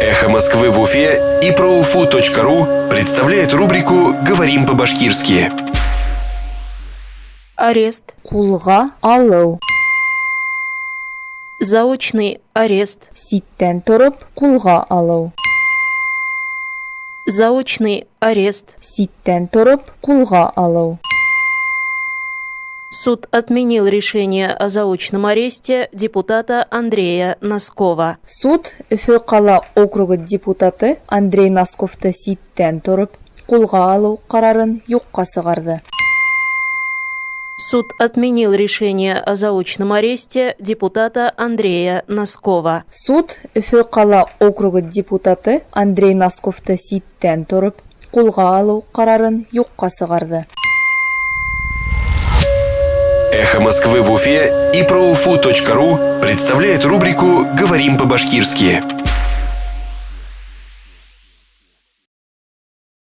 «Эхо Москвы» в Уфе и ProUFU.ru представляет рубрику «Говорим по-башкирски». Арест. Кулга алу. Заочный арест. Ситтен торып кулга алу. Заочный арест. Ситтен торып кулга алу. Суд отменил решение о заочном аресте депутата Андрея Носкова. Суд Уфы кала округы депутаты Андрей Носковты ситтен торып кулга алу карарын юкка чыгарды. Суд отменил решение о заочном аресте депутата Андрея Носкова. Суд Уфы кала округы депутаты Андрей Носковты ситтен торып кулга алу карарын юкка чыгарды. «Эхо Москвы» в Уфе и ProUFU.ru представляет рубрику «Говорим по-башкирски».